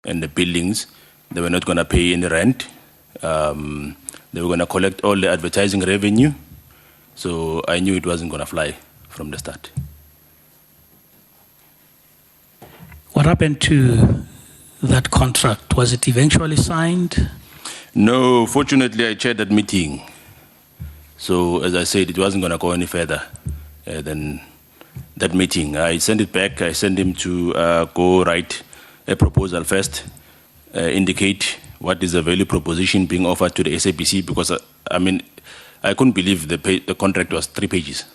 and the buildings. They were not going to pay any rent. They were going to collect all the advertising revenue. So I knew it wasn't going to fly from the start. What happened to that contract? Was it eventually signed? No, fortunately I chaired that meeting. So as I said, it wasn't going to go any further than that meeting. I sent it back. I sent him to go write a proposal first, indicate what is the value proposition being offered to the SABC, because I couldn't believe the contract was 3 pages.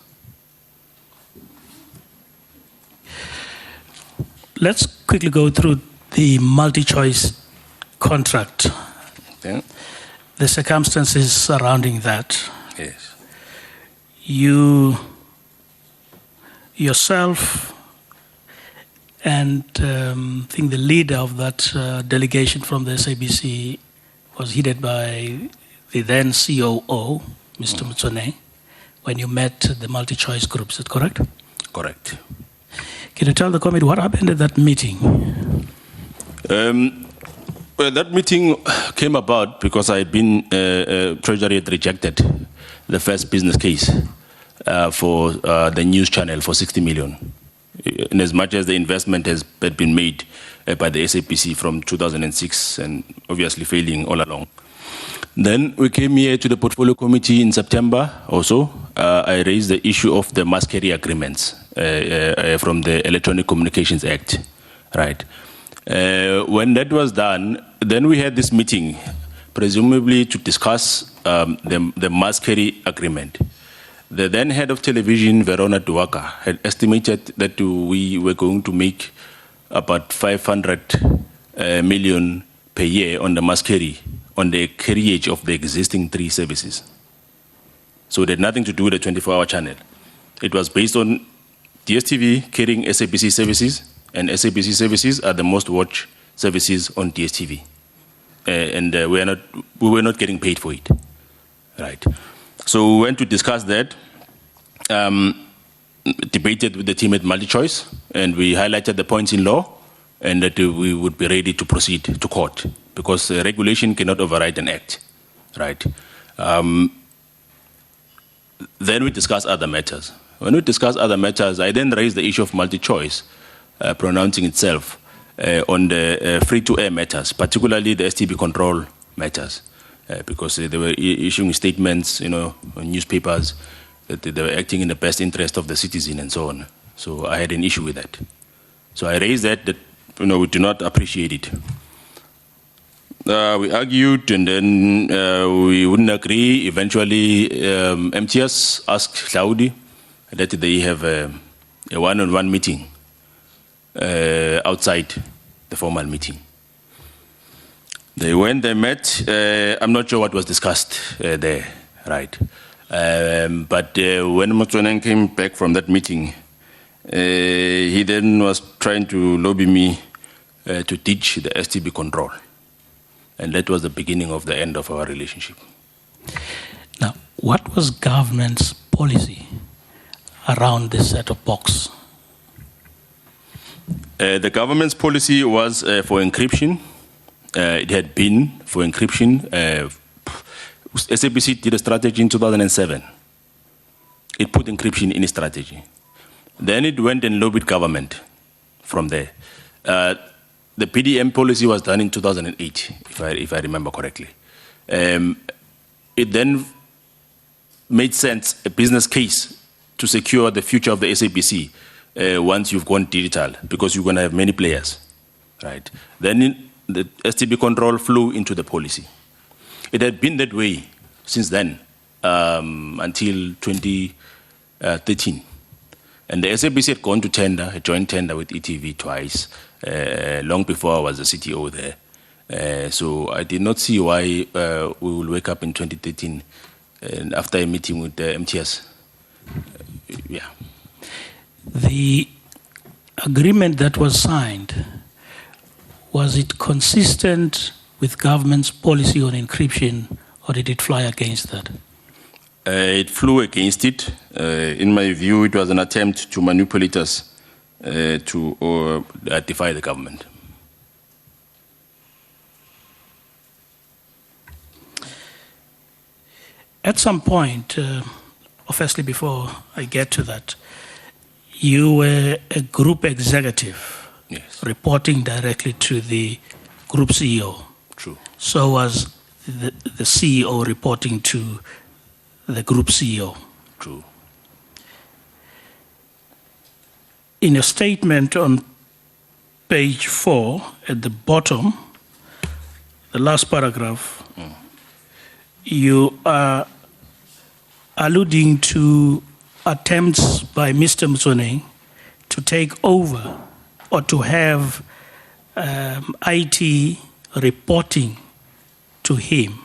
Let's quickly go through the multi-choice contract. Okay. The circumstances surrounding that. Yes. You yourself and I think the leader of that delegation from the SABC was headed by the then COO, Mr. Mutsone, when you met the multi-choice group. Is that correct? Correct. Can you tell the committee what happened at that meeting? Well, that meeting came about because I had been, Treasury had rejected the first business case for the news channel for 60 million. In as much as the investment had been made by the SABC from 2006 and obviously failing all along. Then we came here to the Portfolio Committee in September also. I raised the issue of the mass carrier agreements from the Electronic Communications Act, right? When that was done, then we had this meeting, presumably to discuss the mass carrier agreement. The then head of television, Verona Duwaka, had estimated that we were going to make about 500 million per year on the mass carrier, on the carriage of the existing 3 services. So it had nothing to do with the 24-hour channel. It was based on DSTV carrying SABC services, and SABC services are the most watched services on DSTV. And we were not getting paid for it, right? So we went to discuss that, debated with the team at MultiChoice, and we highlighted the points in law, and that we would be ready to proceed to court, because regulation cannot override an act, right? Then we discussed other matters. When we discussed other matters, I then raised the issue of MultiChoice pronouncing itself on the free-to-air matters, particularly the STB control matters. Because they were issuing statements, on newspapers, that they were acting in the best interest of the citizen and so on. So I had an issue with that. So I raised that we do not appreciate it. We argued, and then we wouldn't agree. Eventually, MTS asked Claudi that they have a one-on-one meeting outside the formal meeting. They went, they met. I'm not sure what was discussed there, right? But when Motsonen came back from that meeting, he then was trying to lobby me to teach the STB control. And that was the beginning of the end of our relationship. Now, what was government's policy around this set-top box? The government's policy was for encryption. It had been for encryption. SABC did a strategy in 2007. It put encryption in its strategy. Then it went and lobbied government from there. The PDM policy was done in 2008, if I remember correctly. It then made sense, a business case, to secure the future of the SABC once you've gone digital, because you're going to have many players, right? Then the STB control flew into the policy. It had been that way since then until 2013. And the SABC had gone to tender, a joint tender with ETV twice, long before I was the CTO there. So I did not see why we will wake up in 2013 and after a meeting with the MTS. Yeah. The agreement that was signed, was it consistent with government's policy on encryption, or did it fly against that? It flew against it. In my view, it was an attempt to manipulate us to defy the government. At some point, firstly, before I get to that, you were a group executive, Yes. reporting directly to the group CEO. True. So was the CEO reporting to the group CEO. True. In your statement on page 4, at the bottom, the last paragraph, you are alluding to attempts by Mr. Mtsoneng to take over or to have IT reporting to him.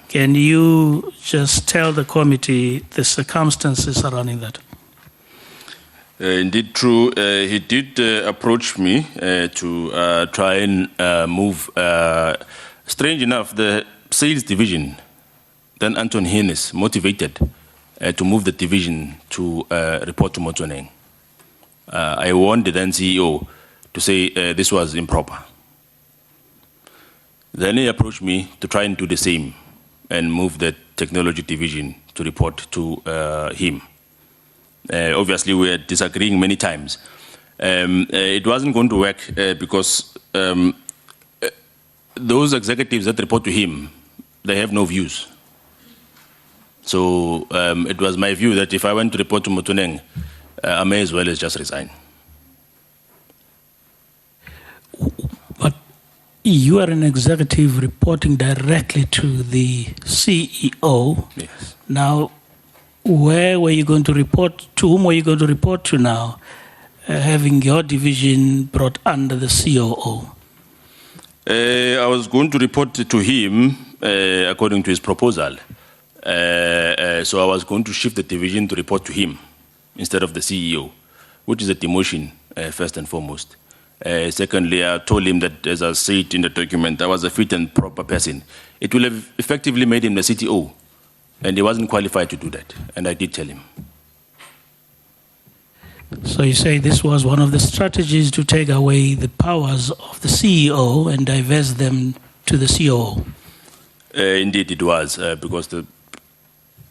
Can you just tell the committee the circumstances surrounding that? Indeed, true. He did approach me to try and move, strange enough, the sales division, then Anton Hennes, motivated to move the division to report to Mtsoneng. I warned the then CEO to say this was improper. Then he approached me to try and do the same and move the technology division to report to him. Obviously, we were disagreeing many times. It wasn't going to work because those executives that report to him, they have no views. So it was my view that if I went to report to Mtsoneng, I may as well as just resign. But you are an executive reporting directly to the CEO. Yes. Now, where were you going to report to? Whom were you going to report to now, having your division brought under the COO? I was going to report to him according to his proposal. So I was going to shift the division to report to him instead of the CEO, which is a demotion, first and foremost. Secondly, I told him that, as I said in the document, I was a fit and proper person. It will have effectively made him the CTO, and he wasn't qualified to do that, and I did tell him. So you say this was one of the strategies to take away the powers of the CEO and divest them to the COO? Indeed, it was, because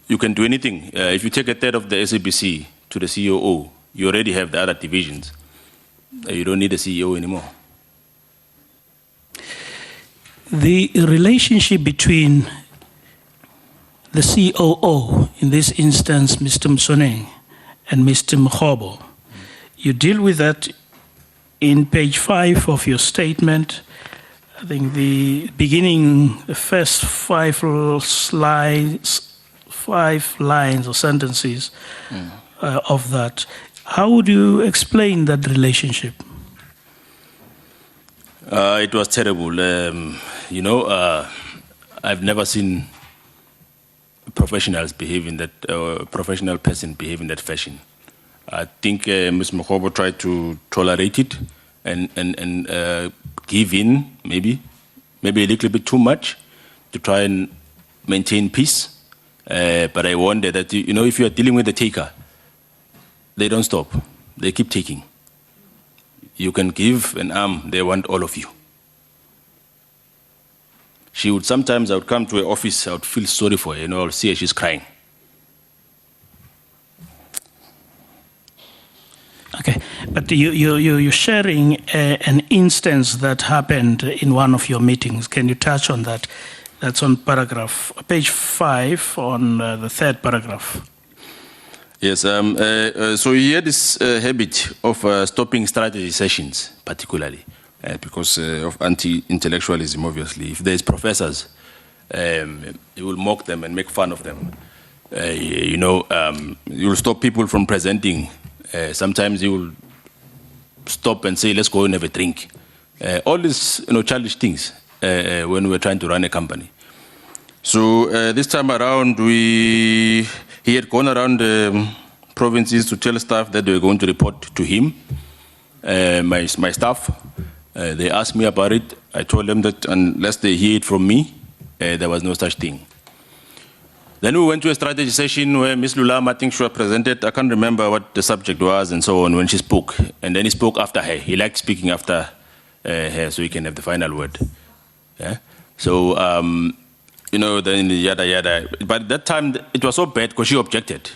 you can do anything. If you take a third of the SABC to the COO, you already have the other divisions. You don't need a CEO anymore. The relationship between the COO, in this instance, Mr. Mtsoneng, and Mr. Mkhobo, you deal with that in page 5 of your statement. I think the beginning, the first 5 lines or sentences of that. How would you explain that relationship? It was terrible. I've never seen professionals behave in that, a professional person behave in that fashion. I think Ms. Mkhobo tried to tolerate it and give in, maybe a little bit too much, to try and maintain peace. But I wonder that, if you are dealing with a taker, they don't stop. They keep taking. You can give an arm, they want all of you. Sometimes I would come to her office, I would feel sorry for her, I'll see her, she's crying. Okay, but you're sharing an instance that happened in one of your meetings. Can you touch on that? That's on page 5 on the 3rd paragraph. Yes, so he had this habit of stopping strategy sessions, particularly, because of anti-intellectualism, obviously. If there's professors, he will mock them and make fun of them. You'll stop people from presenting. Sometimes he will stop and say, let's go and have a drink. All these childish things when we're trying to run a company. So this time around, he had gone around the provinces to tell staff that they were going to report to him, my staff. They asked me about it. I told them that unless they hear it from me, there was no such thing. Then we went to a strategy session where Ms. Lulama, I think she was presented. I can't remember what the subject was and so on when she spoke. And then he spoke after her. He liked speaking after her so he can have the final word. Yeah? So then yada yada. But at that time, it was so bad because she objected,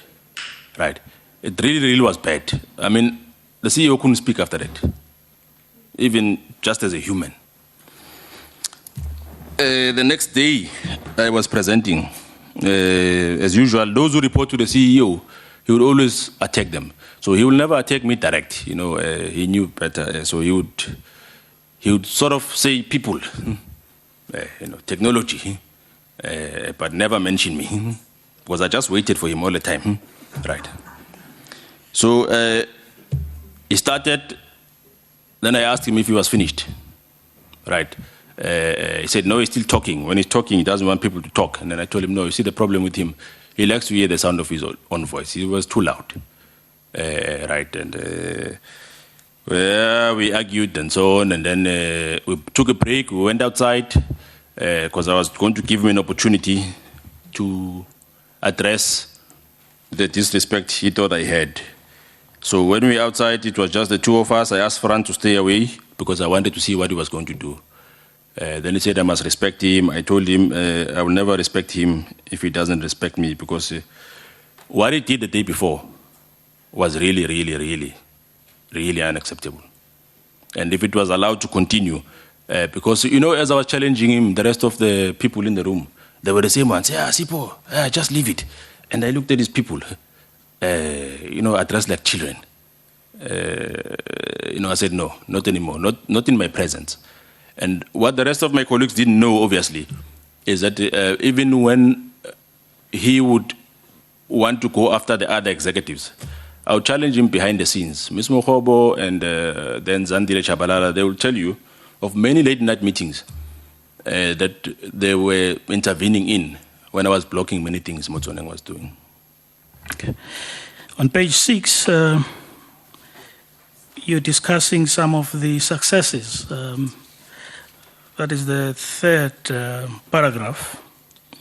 right? It really, really was bad. I mean, the CEO couldn't speak after that, even just as a human. The next day, I was presenting. As usual, those who report to the CEO, he would always attack them. So he will never attack me direct. He knew better. So he would sort of say people, technology, but never mention me because I just waited for him all the time, right? So he started. Then I asked him if he was finished, right? He said, no, he's still talking. When he's talking, he doesn't want people to talk. And then I told him, no, you see the problem with him. He likes to hear the sound of his own voice. He was too loud, right? And we argued and so on. And then we took a break. We went outside because I was going to give him an opportunity to address the disrespect he thought I had. So when we were outside, it was just the two of us. I asked Fran to stay away because I wanted to see what he was going to do. Then he said I must respect him. I told him I will never respect him if he doesn't respect me because what he did the day before was really, really, really, really unacceptable. And if it was allowed to continue, because, as I was challenging him, the rest of the people in the room, they were the same ones. Yeah, Sipho, just leave it. And I looked at these people, addressed like children. I said, no, not anymore, not in my presence. And what the rest of my colleagues didn't know, obviously, is that even when he would want to go after the other executives, I would challenge him behind the scenes. Ms. Mokhobo and then Zandile Chabalala, they will tell you of many late-night meetings that they were intervening in when I was blocking many things Motsoneng was doing. Okay. On page 6, you're discussing some of the successes. That is the third paragraph.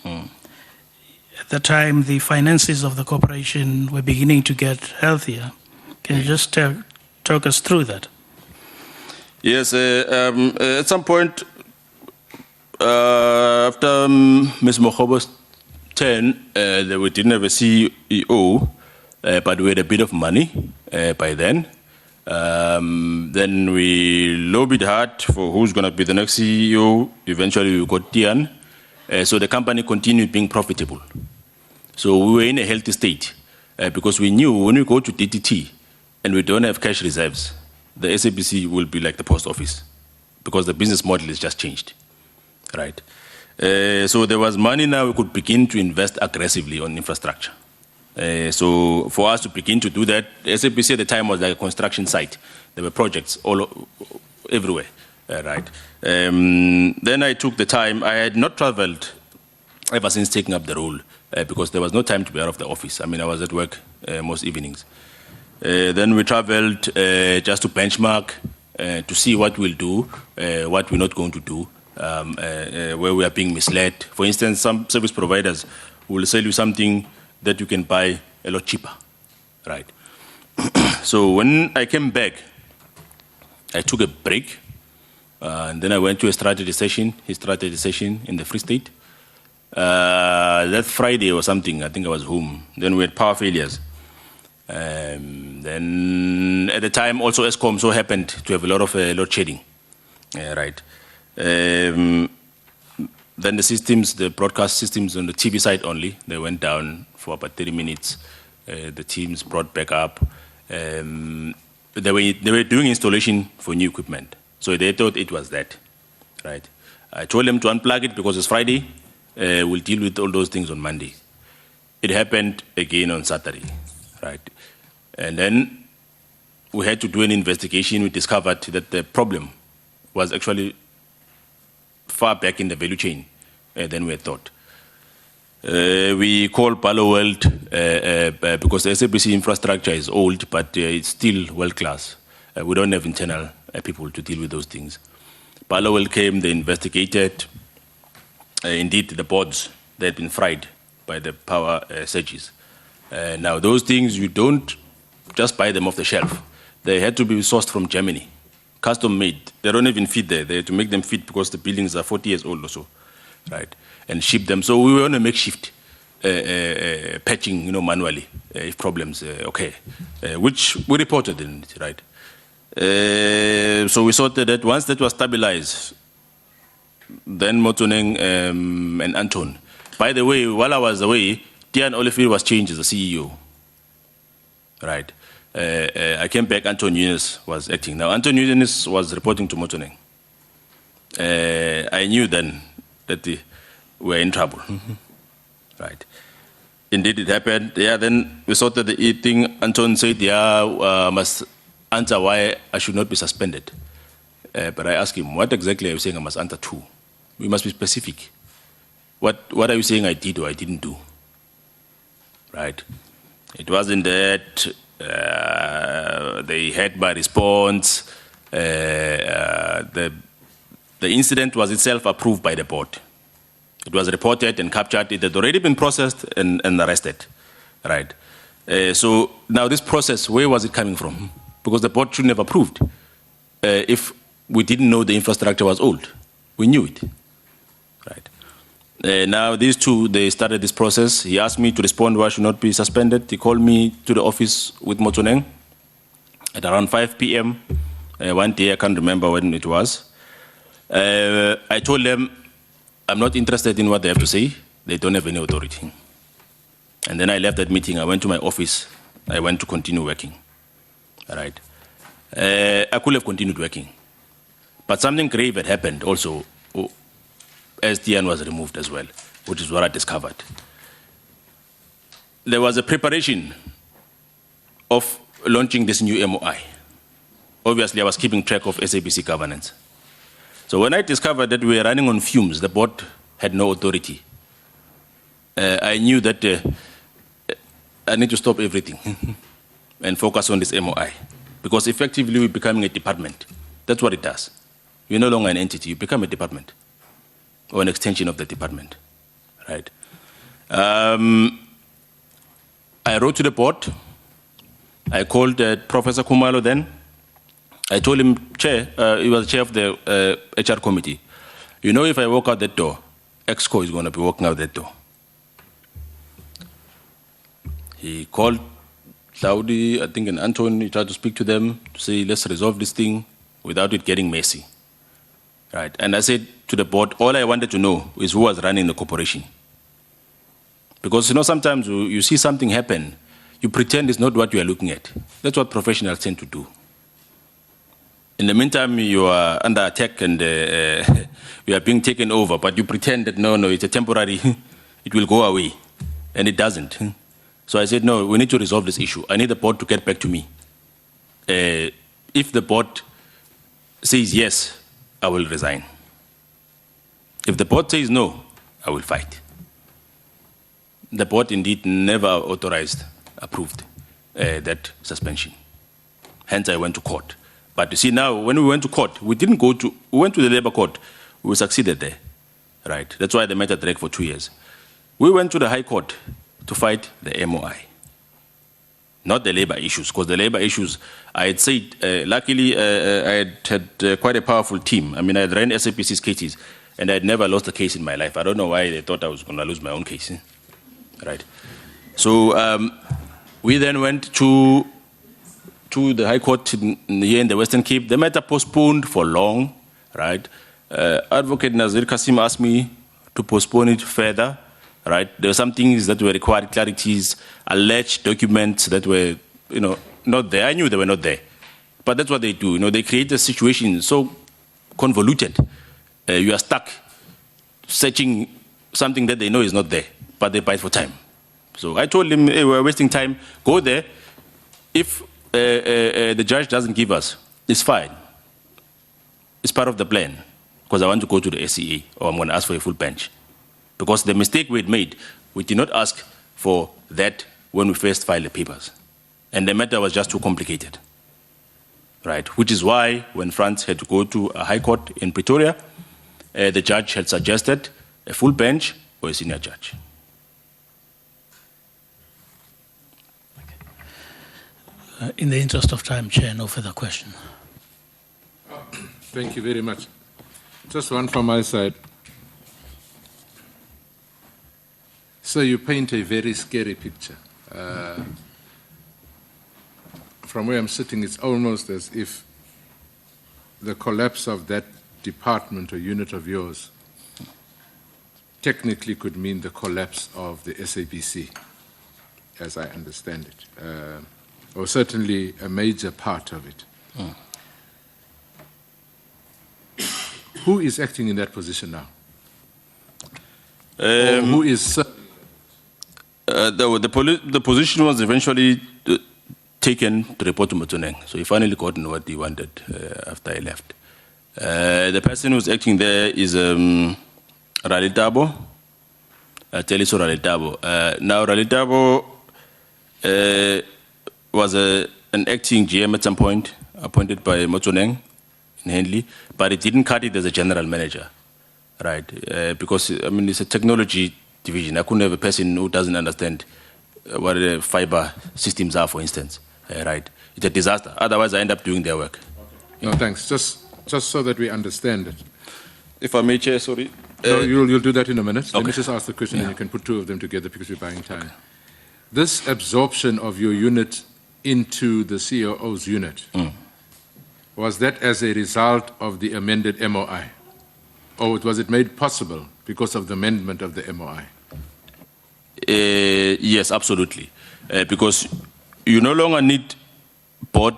At the time, the finances of the corporation were beginning to get healthier. Can you just talk us through that? Yes, at some point, after Ms. Mokhobo's turn, we didn't have a CEO, but we had a bit of money by then. Then we lobbied hard for who's going to be the next CEO. Eventually, we got Tian. So the company continued being profitable. So we were in a healthy state because we knew when we go to DTT and we don't have cash reserves, the SABC will be like the post office because the business model has just changed, right? So there was money now. We could begin to invest aggressively on infrastructure. So for us to begin to do that, SABC at the time was like a construction site. There were projects everywhere, right? Then I took the time. I had not traveled ever since taking up the role because there was no time to be out of the office. I mean, I was at work most evenings. Then we traveled just to benchmark, to see what we'll do, what we're not going to do, where we are being misled. For instance, some service providers will sell you something that you can buy a lot cheaper, right? So when I came back, I took a break, and then I went to a strategy session in the Free State. That Friday or something, I think I was home. Then we had power failures. Then at the time, also Eskom so happened to have a lot of load shedding, right? Then the systems, the broadcast systems on the TV side only, they went down for about 30 minutes. The teams brought back up. They were doing installation for new equipment. So they thought it was that, right? I told them to unplug it because it's Friday. We'll deal with all those things on Monday. It happened again on Saturday, right? And then we had to do an investigation. We discovered that the problem was actually far back in the value chain than we had thought. We called Palo World because the SABC infrastructure is old, but it's still world class. We don't have internal people to deal with those things. Palo World came, they investigated. Indeed, the boards, they had been fried by the power surges. Now, those things, you don't just buy them off the shelf. They had to be sourced from Germany, custom made. They don't even fit there. They had to make them fit because the buildings are 40 years old or so. right, and ship them. So we were on a makeshift patching, manually if problems occur, which we reported in it, right. So we sorted that. Once that was stabilized, then Motoneng and Anton. By the way, while I was away, Tian Oliphant was changed as the CEO. Right. I came back, Anton Nunes was acting. Now, Anton Nunes was reporting to Motoneng. I knew then that we were in trouble. Right. Indeed, it happened. Yeah, then we sorted the thing. Anton said, must answer why I should not be suspended. But I asked him, what exactly are you saying I must answer to? We must be specific. What are you saying I did or I didn't do? Right? It wasn't that they had my response. The incident was itself approved by the board. It was reported and captured. It had already been processed and arrested. Right? So now this process, where was it coming from? Because the board shouldn't have approved if we didn't know the infrastructure was old. We knew it. Right. Now these two, they started this process. He asked me to respond why I should not be suspended. He called me to the office with Motoneng at around 5 p.m. One day, I can't remember when it was. I told them, I'm not interested in what they have to say. They don't have any authority. And then I left that meeting. I went to my office. I went to continue working. All right. I could have continued working. But something grave had happened also as Tian was removed as well, which is what I discovered. There was a preparation of launching this new MOI. Obviously, I was keeping track of SABC governance. So when I discovered that we were running on fumes, the board had no authority, I knew that I need to stop everything and focus on this MOI. Because effectively, we're becoming a department. That's what it does. You're no longer an entity, you become a department or an extension of the department, right? I wrote to the board. I called Professor Kumalo then. I told him, Chair, he was chair of the HR committee. You know, if I walk out that door, EXCO is going to be walking out that door. He called Saudi, I think, and Anton. He tried to speak to them to say, let's resolve this thing without it getting messy. Right. And I said to the board, all I wanted to know is who was running the corporation. Because, sometimes you see something happen, you pretend it's not what you are looking at. That's what professionals tend to do. In the meantime, you are under attack and you are being taken over, but you pretend that, no, it's a temporary, it will go away. And it doesn't. So I said, no, we need to resolve this issue. I need the board to get back to me. If the board says yes, I will resign. If the board says no, I will fight. The board indeed never approved that suspension. Hence, I went to court. But you see now, when we went to court, we went to the labor court. We succeeded there, right? That's why the matter dragged for 2 years. We went to the High Court to fight the MOI. Not the labor issues, because the labor issues, I had said, luckily, I had quite a powerful team. I mean, I had ran SABC's cases, and I had never lost a case in my life. I don't know why they thought I was going to lose my own case, right? So we then went to the High Court here in the Western Cape. The matter postponed for long, right? Advocate Nazir Kasim asked me to postpone it further. Right, there were some things that were required clarities, alleged documents that were, not there. I knew they were not there, but that's what they do. They create a situation so convoluted. You are stuck searching something that they know is not there, but they buy for time. So I told him, hey, we're wasting time. Go there. If the judge doesn't give us, it's fine. It's part of the plan, because I want to go to the SCA, or I'm going to ask for a full bench. Because the mistake we had made, we did not ask for that when we first filed the papers. And the matter was just too complicated. Right? Which is why when France had to go to a high court in Pretoria, the judge had suggested a full bench or a senior judge. In the interest of time, Chair, no further question. Thank you very much. Just one from my side. So you paint a very scary picture. From where I'm sitting, it's almost as if the collapse of that department or unit of yours technically could mean the collapse of the SABC, as I understand it, or certainly a major part of it. Who is acting in that position now? Or who is... the position was eventually taken to report to Motoneng, so he finally got what he wanted after I left. The person who's acting there is Ralitabo, Teliso Ralitabo. Now Ralitabo was an acting GM at some point, appointed by Motoneng in Henley, but it didn't cut it as a general manager, right? Because, I mean, it's a technology division. I couldn't have a person who doesn't understand what the fiber systems are, for instance, right? It's a disaster. Otherwise, I end up doing their work. Okay. No, thanks. Just so that we understand it. If I may, Chair, sorry. No, you'll do that in a minute. Okay. Let me just ask the question, and you can put two of them together because we're buying time. This absorption of your unit into the COO's unit, was that as a result of the amended MOI? Or was it made possible because of the amendment of the MOI? Yes, absolutely. Because you no longer need board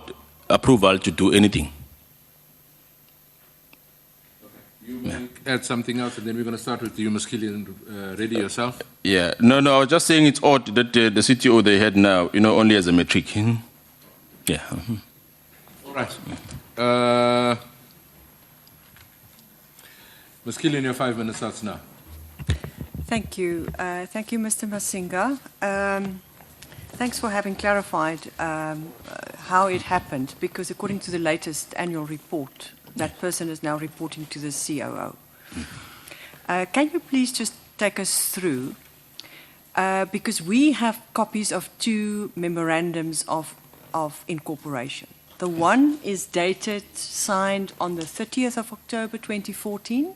approval to do anything. You may add something else, and then we're going to start with you, Ms. Killian. Ready yourself? Yeah. No, I was just saying it's odd that the CTO they had now, only as a metric. Yeah. All right. Ms. Killian, your 5 minutes starts now. Thank you. Thank you, Mr. Masinga. Thanks for having clarified how it happened, because according to the latest annual report, that person is now reporting to the COO. Can you please just take us through, because we have copies of two memorandums of incorporation. The one is dated, signed on the 30th of October 2014,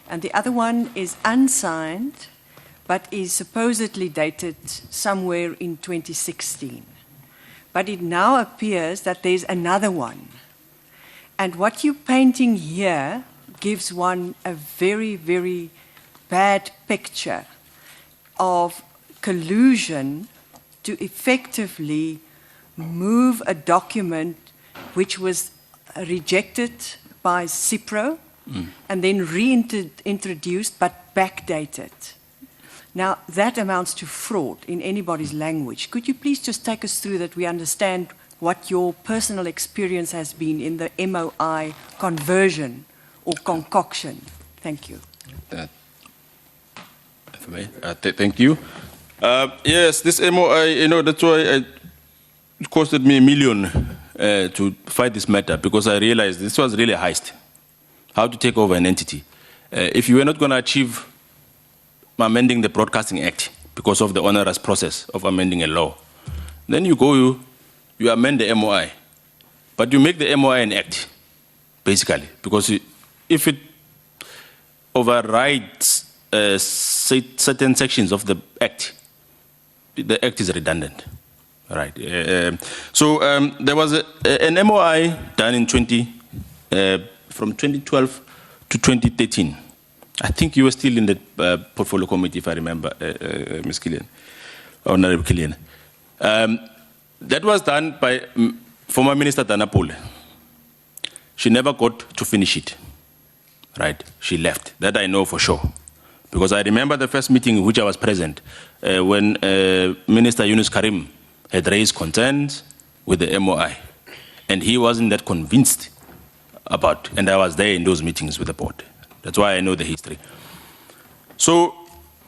and the other one is unsigned, but is supposedly dated somewhere in 2016. But it now appears that there's another one. And what you're painting here gives one a very, very bad picture of collusion to effectively move a document which was rejected by Cipro and then reintroduced but backdated. Now, that amounts to fraud in anybody's language. Could you please just take us through that we understand what your personal experience has been in the MOI conversion or concoction? Thank you. Thank you. Yes, this MOI, that's why it costed me $1 million to fight this matter, because I realized this was really a heist. How to take over an entity. If you were not going to achieve amending the Broadcasting Act because of the onerous process of amending a law, then you amend the MOI. But you make the MOI an act, basically, because if it overrides certain sections of the act is redundant. Right. So there was an MOI done in from 2012 to 2013. I think you were still in the portfolio committee, if I remember, Ms. Killian, Honorable Killian. That was done by former Minister Danapole. She never got to finish it. Right. She left. That I know for sure. Because I remember the first meeting in which I was present when Minister Yunus Karim had raised concerns with the MOI. And he wasn't that convinced about, and I was there in those meetings with the board. That's why I know the history. So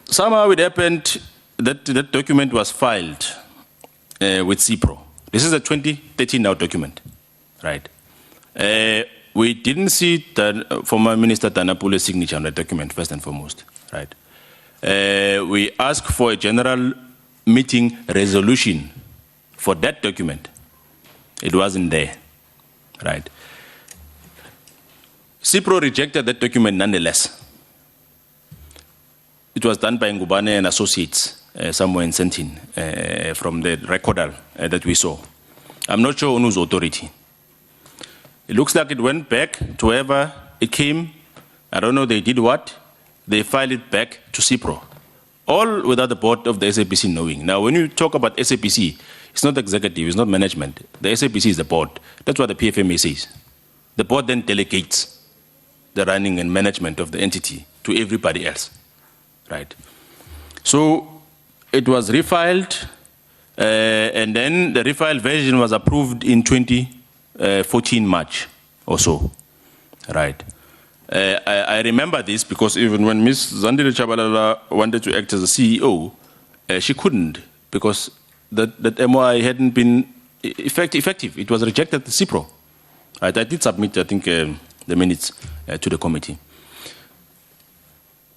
somehow it happened that that document was filed with Cipro. This is a 2013 now document, right? We didn't see the former Minister Danapule's signature on the document, first and foremost, right? We asked for a general meeting resolution for that document. It wasn't there, right? Cipro rejected that document nonetheless. It was done by Ngubane and Associates somewhere in Sentin from the record that we saw. I'm not sure on whose authority. It looks like it went back to whoever it came. I don't know they did what. They filed it back to Cipro. All without the board of the SABC knowing. Now, when you talk about SABC, it's not executive, it's not management. The SABC is the board. That's what the PFMA says. The board then delegates the running and management of the entity to everybody else, right? So it was refiled, and then the refiled version was approved in 2014 March or so, right? I remember this because even when Ms. Zandile Chabalala wanted to act as a CEO, she couldn't because that MOI hadn't been effective. It was rejected at the Cipro. Right, I did submit, I think, the minutes to the committee.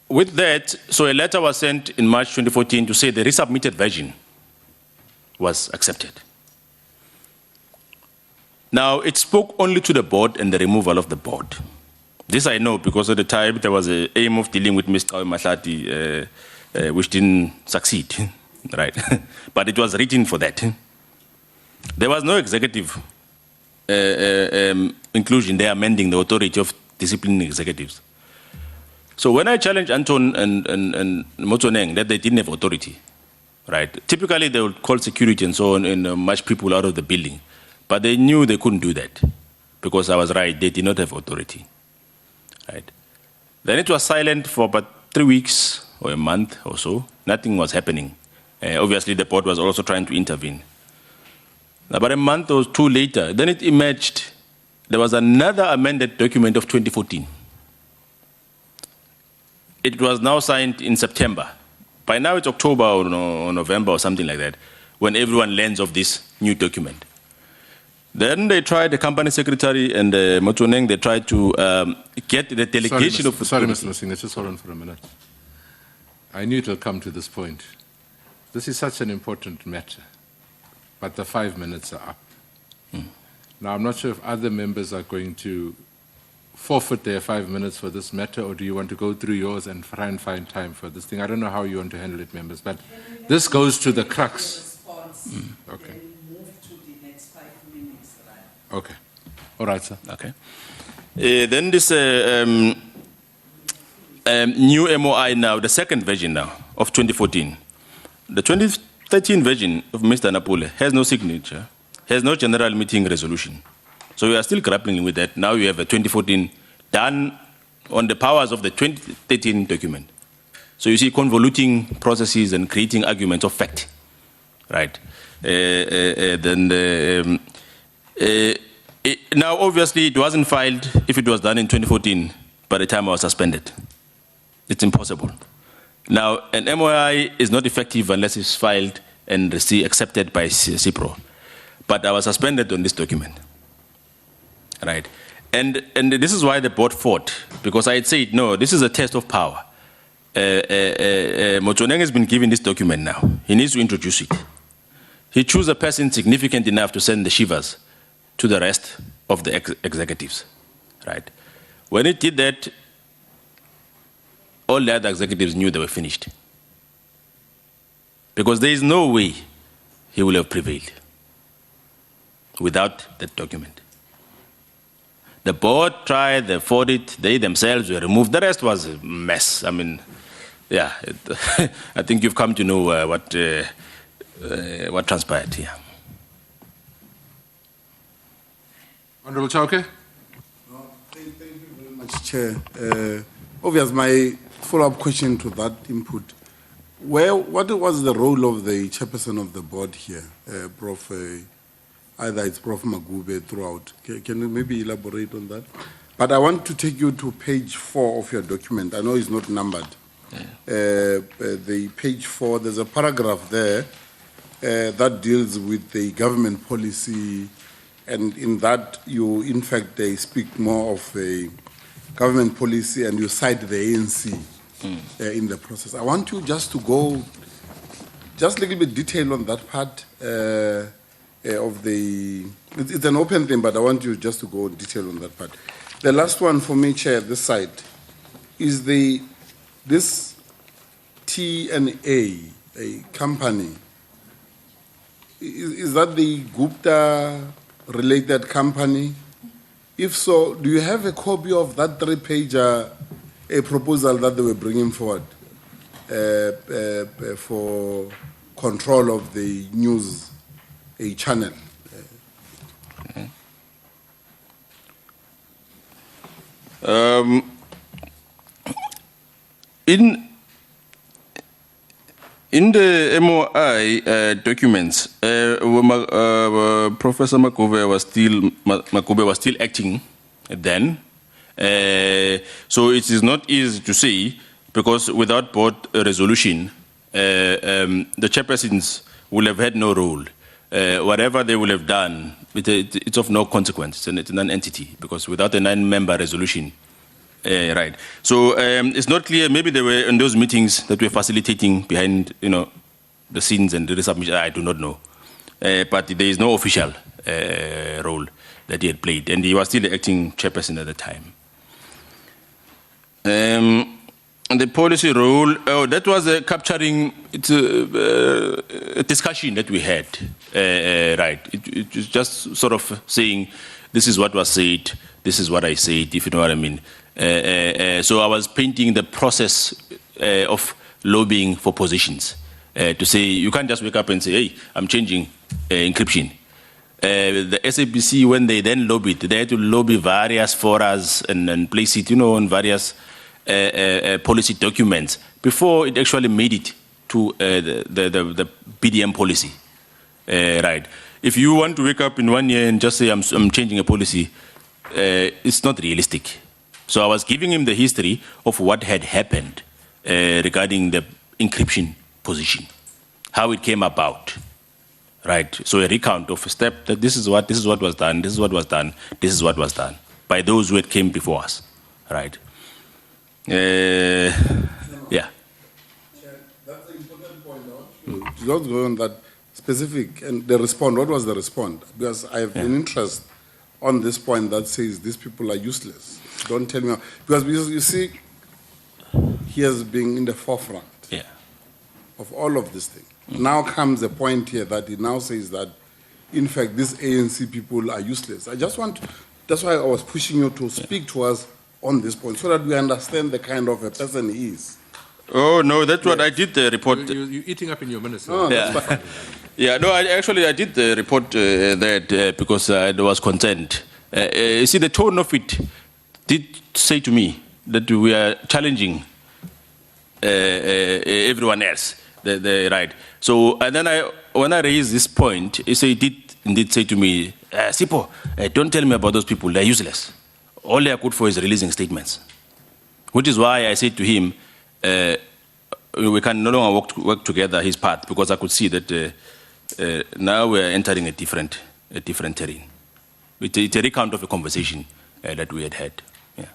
With that, so a letter was sent in March 2014 to say the resubmitted version was accepted. Now, it spoke only to the board and the removal of the board. This I know because at the time there was an aim of dealing with Mr. Mahlati, which didn't succeed, right? But it was written for that. There was no executive inclusion there amending the authority of disciplining executives. So when I challenged Anton and Motsoneng that they didn't have authority, right? Typically they would call security and so on and march people out of the building. But they knew they couldn't do that because I was right, they did not have authority. Right. Then it was silent for about 3 weeks or a month or so. Nothing was happening. Obviously, the board was also trying to intervene. About a month or two later, then it emerged. There was another amended document of 2014. It was now signed in September. By now, it's October or November or something like that, when everyone learns of this new document. Then they tried, the company secretary and Motsoneng, they tried to get the delegation of... Sorry, Mr. Masinga, just hold on for a minute. I knew it will come to this point. This is such an important matter, but the 5 minutes are up. Now, I'm not sure if other members are going to forfeit their 5 minutes for this matter, or do you want to go through yours and try and find time for this thing? I don't know how you want to handle it, members, but this goes to the crux. Okay. Okay. All right, sir. Okay. Then this new MOI now, the second version now of 2014. The 2013 version of Mr. Napule has no signature, has no general meeting resolution. So we are still grappling with that. Now you have a 2014 done on the powers of the 2013 document. So you see convoluting processes and creating arguments of fact, right? Now, obviously, it wasn't filed if it was done in 2014 by the time I was suspended. It's impossible. Now, an MOI is not effective unless it's filed and accepted by Cipro. But I was suspended on this document, right? And this is why the board fought, because I had said, no, this is a test of power. Motsoneng has been given this document now. He needs to introduce it. He chose a person significant enough to send the shivers to the rest of the executives, right? When he did that, all the other executives knew they were finished. Because there is no way he will have prevailed without that document. The board tried, they fought it, they themselves were removed. The rest was a mess. I mean, yeah, I think you've come to know what transpired here. Honorable Chauke? Thank you very much, Chair. Obviously, my follow-up question to that input, what was the role of the chairperson of the board here, Prof. Either it's Prof. Magube throughout. Can you maybe elaborate on that? But I want to take you to page 4 of your document. I know it's not numbered. The page 4, there's a paragraph there that deals with the government policy, and in that you, in fact, they speak more of a government policy and you cite the ANC in the process. I want you just to go just a little bit detail on that part of the, it's an open thing, but I want you just to go in detail on that part. The last one for me, Chair, this side, is this T&A a company. Is that the Gupta-related company? If so, do you have a copy of that 3-pager a proposal that they were bringing forward for control of the news, a channel? In the MOI documents, Professor Makube was still acting then. So it is not easy to say, because without board resolution, the chairpersons will have had no role. Whatever they will have done, it's of no consequence. It's an entity, because without a 9-member resolution, right. So it's not clear. Maybe they were in those meetings that were facilitating behind, the scenes and the resubmission. I do not know, but there is no official role that he had played, and he was still the acting chairperson at the time. The policy role, that was capturing a discussion that we had, right. It was just sort of saying, this is what was said, this is what I said, if you know what I mean. So I was painting the process of lobbying for positions, to say, you can't just wake up and say, hey, I'm changing encryption. The SABC, when they then lobbied, they had to lobby various forums and place it, on various policy documents before it actually made it to the BDM policy, right? If you want to wake up in 1 year and just say I'm changing a policy, it's not realistic. So I was giving him the history of what had happened regarding the encryption position, how it came about, right? So a recount of a step that this is what was done, this is what was done, this is what was done by those who came before us, right? Yeah. That's an important point. Just go on that specific and the response. What was the response? Because I have an interest on this point that says these people are useless. Don't tell me because you see, he has been in the forefront of all of this thing. Now comes the point here that he now says that, in fact, these ANC people are useless. I just want. That's why I was pushing you to speak to us on this point, so that we understand the kind of a person he is. Oh, no, that's what I did the report. You're eating up in your minutes. No, yeah. Yeah, no, I did the report that because I was concerned. You see, the tone of it did say to me that we are challenging everyone else, the right. So, and then when I raised this point, he did indeed say to me, Sipho, don't tell me about those people, they're useless. All they are good for is releasing statements. Which is why I said to him, we can no longer work together, his part, because I could see that now we're entering a different terrain. It's a recount of a conversation that we had had. Yeah.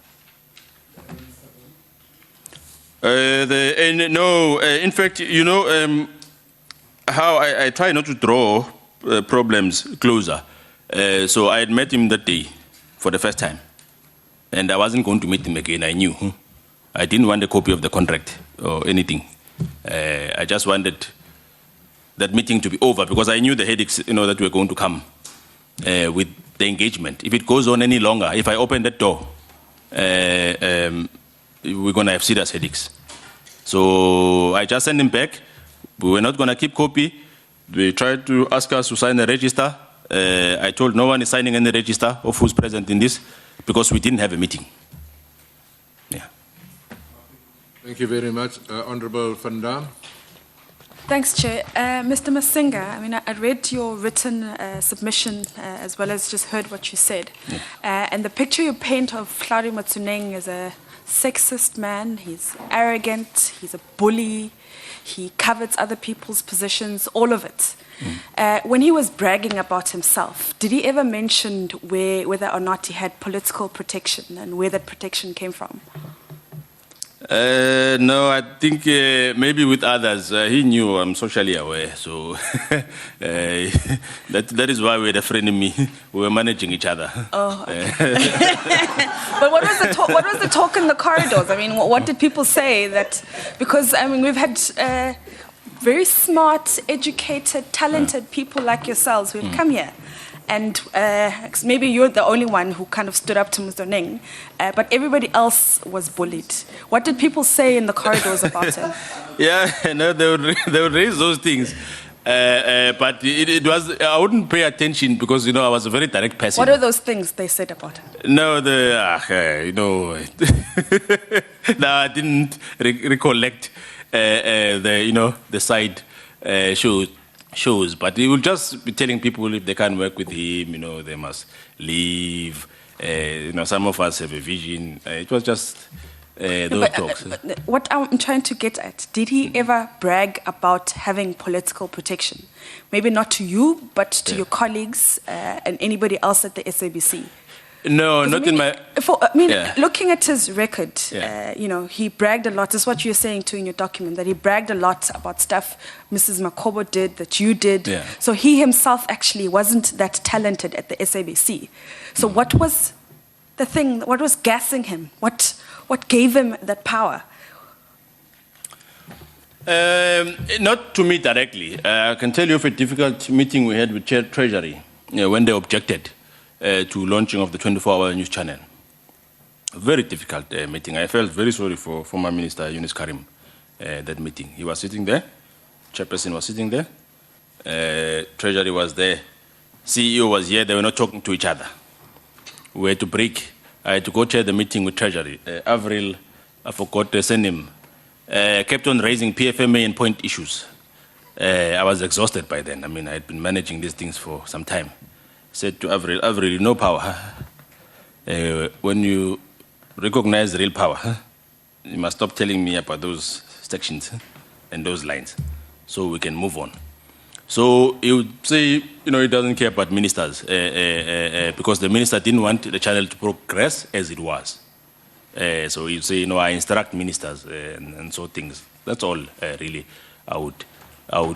In fact, how I try not to draw problems closer. So I had met him that day for the first time. And I wasn't going to meet him again, I knew. I didn't want a copy of the contract or anything. I just wanted that meeting to be over because I knew the headaches, that were going to come with the engagement. If it goes on any longer, if I open that door, we're going to have serious headaches. So I just sent him back. We were not going to keep copy. They tried to ask us to sign a register. I told no one is signing any register of who's present in this because we didn't have a meeting. Yeah. Thank you very much. Honorable Van Dam. Thanks, Chair. Mr. Masinga, I read your written submission as well as just heard what you said. Yeah. And the picture you paint of Hlaudi Motsoeneng is a sexist man. He's arrogant, he's a bully, he covets other people's positions, all of it. When he was bragging about himself, did he ever mention whether or not he had political protection and where that protection came from? No, I think maybe with others. He knew I'm socially aware, so that is why we're the frenemy. We were managing each other. Oh, okay. But what was the talk in the corridors? What did people say? That because we've had very smart, educated, talented people like yourselves who have come here. And maybe you're the only one who kind of stood up to Mr. Neng, but everybody else was bullied. What did people say in the corridors about him? Yeah, no, they would raise those things. But it was, I wouldn't pay attention because, I was a very direct person. What are those things they said about him? No, no, I didn't recollect the side shows, but he will just be telling people if they can't work with him, they must leave. Some of us have a vision. It was just those talks. What I'm trying to get at, did he ever brag about having political protection? Maybe not to you, but to your colleagues and anybody else at the SABC? No, not in my... Looking at his record, he bragged a lot. That's what you're saying too in your document, that he bragged a lot about stuff Mrs. Makobo did, that you did. Yeah. So he himself actually wasn't that talented at the SABC. So what was the thing, what was gassing him? What gave him that power? Not to me directly. I can tell you of a difficult meeting we had with Treasury when they objected to launching of the 24-hour news channel. A very difficult meeting. I felt very sorry for former Minister Yunus Karim, that meeting. He was sitting there, Chairperson was sitting there, Treasury was there, CEO was here, they were not talking to each other. We had to break. I had to go chair the meeting with Treasury. Avril, I forgot to send him, kept on raising PFMA and point issues. I was exhausted by then. I had been managing these things for some time. Said to Avril, you know power. When you recognize real power, you must stop telling me about those sections and those lines so we can move on. So he would say, he doesn't care about ministers because the minister didn't want the channel to progress as it was. So he'd say, I instruct ministers and so things. That's all really I would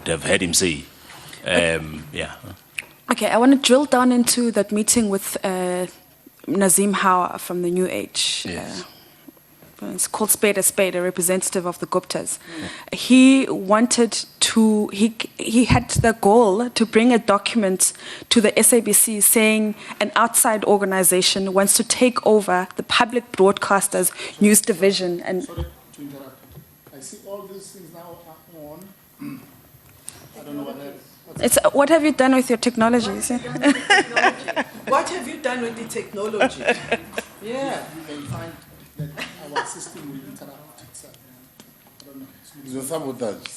have heard him say. Yeah. Okay, I want to drill down into that meeting with Nazim Hawa from the New Age. Yes. It's called Spade a Spade, a representative of the Guptas. He wanted to, he had the goal to bring a document to the SABC saying an outside organization wants to take over the public broadcaster's news division. And sorry to interrupt. I see all these things now are on. I don't know what else. What have you done with your technologies? What have you done with the technology? Yeah. You can find that our system will interrupt itself. I don't know. It's a sabotage.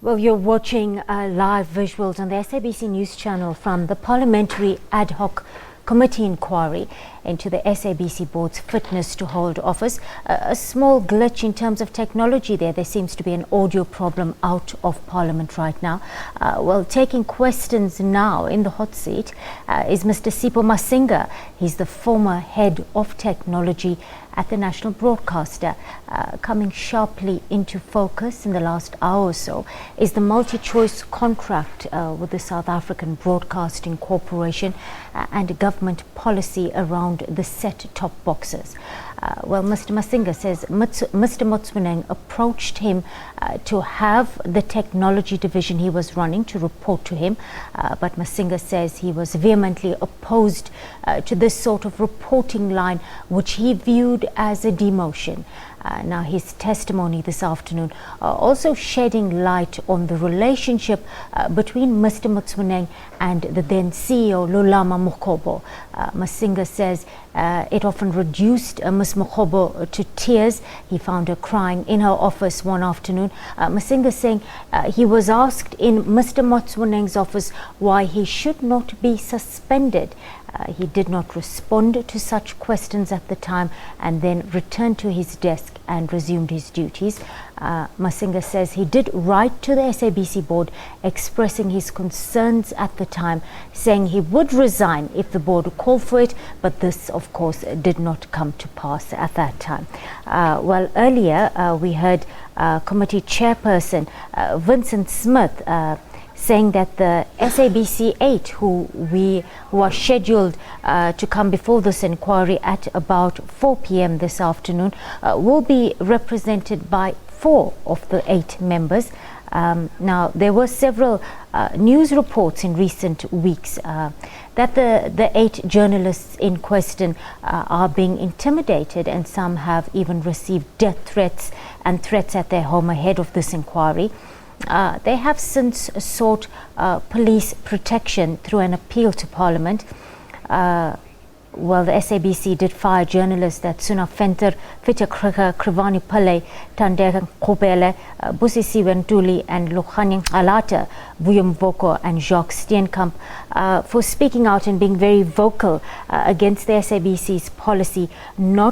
Well, you're watching live visuals on the SABC News channel from the Parliamentary Ad Hoc Committee inquiry into the SABC board's fitness to hold office. A small glitch in terms of technology there. There seems to be an audio problem out of Parliament right now. Well, taking questions now in the hot seat is Mr. Sipho Masinga. He's the former head of technology at the national broadcaster. Coming sharply into focus in the last hour or so is the multi-choice contract with the South African Broadcasting Corporation and government policy around the set-top boxes. Well, Mr. Masinga says Mr. Motsoeneng approached him to have the technology division he was running to report to him, but Masinga says he was vehemently opposed to this sort of reporting line, which he viewed as a demotion. Now, his testimony this afternoon also shedding light on the relationship between Mr. Motsoeneng and the then CEO, Lulama Mokgobo. Masinga says it often reduced Ms. Mokgobo to tears. He found her crying in her office one afternoon. Masinga saying he was asked in Mr. Motsoeneng's office why he should not be suspended. He did not respond to such questions at the time and then returned to his desk and resumed his duties. Masinga says he did write to the SABC board expressing his concerns at the time, saying he would resign if the board called for it, but this of course did not come to pass at that time. Well, earlier we heard committee chairperson Vincent Smith saying that the SABC 8 who are scheduled to come before this inquiry at about 4 p.m. this afternoon will be represented by 4 of the 8 members. Now, there were several news reports in recent weeks that the 8 journalists in question are being intimidated, and some have even received death threats and threats at their home ahead of this inquiry. They have since sought police protection through an appeal to Parliament. Well, the SABC did fire journalists that Suna Venter, Fita Krivani Pillay, Tandega Kobele, Busisi Ventuli, and Lukhani Alata, Vuyum Voko, and Jacques Steenkamp for speaking out and being very vocal against the SABC's policy not